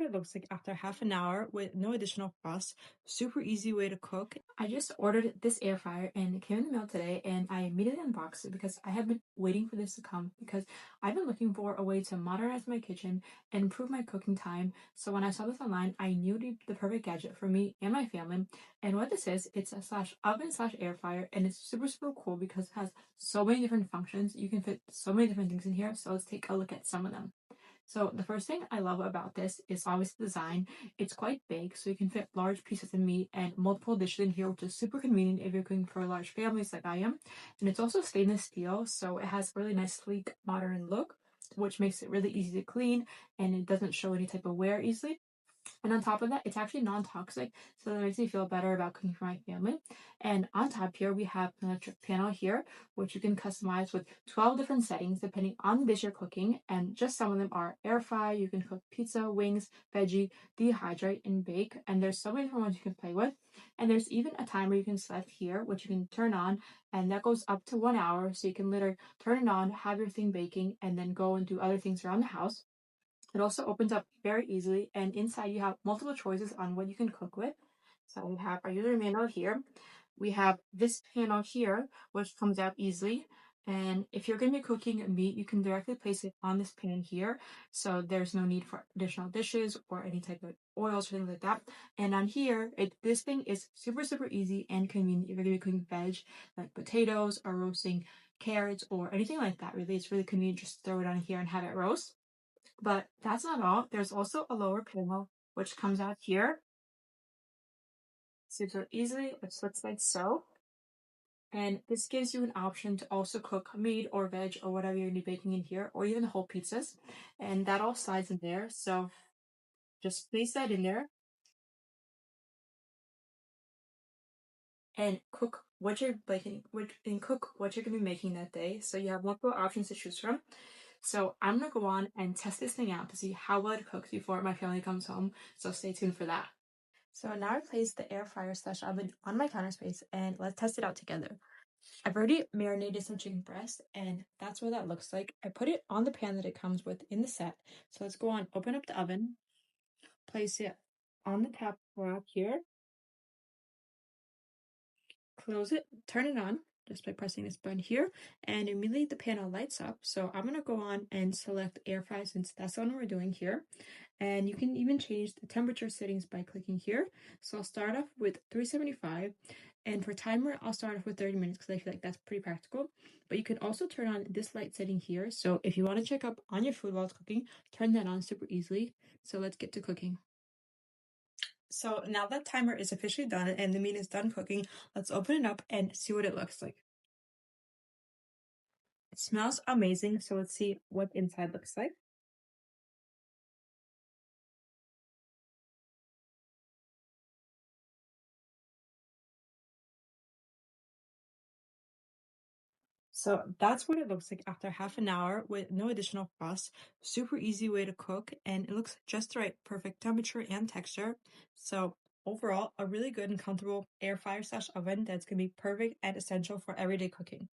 it looks like after half an hour with no additional cost. Super easy way to cook. I just ordered this air fryer and it came in the mail today, and I immediately unboxed it because I have been waiting for this to come because I've been looking for a way to modernize my kitchen and improve my cooking time. So when I saw this online, I knew the perfect gadget for me and my family. And what this is, it's a slash oven slash air fryer, and it's super cool because it has so many different functions. You can fit so many different things in here. So let's take a look at some of them. So the first thing I love about this is obviously the design. It's quite big, so you can fit large pieces of meat and multiple dishes in here, which is super convenient if you're cooking for large families like I am. And it's also stainless steel, so it has a really nice, sleek, modern look, which makes it really easy to clean, and it doesn't show any type of wear easily. And on top of that, it's actually non-toxic, so that makes me feel better about cooking for my family. And on top here, we have an electric panel here, which you can customize with 12 different settings depending on the dish you're cooking. And just some of them are air fry, you can cook pizza, wings, veggie, dehydrate, and bake. And there's so many different ones you can play with. And there's even a timer you can select here, which you can turn on, and that goes up to 1 hour. So you can literally turn it on, have your thing baking, and then go and do other things around the house. It also opens up very easily, and inside you have multiple choices on what you can cook with. So we have our user manual here. We have this panel here, which comes out easily. And if you're going to be cooking meat, you can directly place it on this pan here. So there's no need for additional dishes or any type of oils or things like that. And on here, this thing is super easy and convenient if you're going to be cooking veg, like potatoes or roasting carrots or anything like that. Really, it's really convenient. Just throw it on here and have it roast. But that's not all. There's also a lower panel which comes out here. Super easily, which looks like so. And this gives you an option to also cook meat or veg or whatever you're gonna be baking in here, or even whole pizzas. And that all slides in there. So just place that in there and cook what you're baking, and cook what you're gonna be making that day. So you have multiple options to choose from. So I'm gonna go on and test this thing out to see how well it cooks before my family comes home. So stay tuned for that. So now I placed the air fryer slash oven on my counter space, and let's test it out together. I've already marinated some chicken breast, and that's what that looks like. I put it on the pan that it comes with in the set. So let's go on, open up the oven, place it on the top rack here, close it, turn it on just by pressing this button here, and immediately the panel lights up. So I'm gonna go on and select air fry since that's the one we're doing here. And you can even change the temperature settings by clicking here. So I'll start off with 375, and for timer I'll start off with 30 minutes because I feel like that's pretty practical. But you can also turn on this light setting here, so if you want to check up on your food while it's cooking, turn that on super easily. So let's get to cooking. So now that timer is officially done and the meat is done cooking, let's open it up and see what it looks like. It smells amazing, so let's see what inside looks like. So that's what it looks like after half an hour with no additional cost. Super easy way to cook, and it looks just right, perfect temperature and texture. So overall, a really good and comfortable air fryer slash oven that's gonna be perfect and essential for everyday cooking.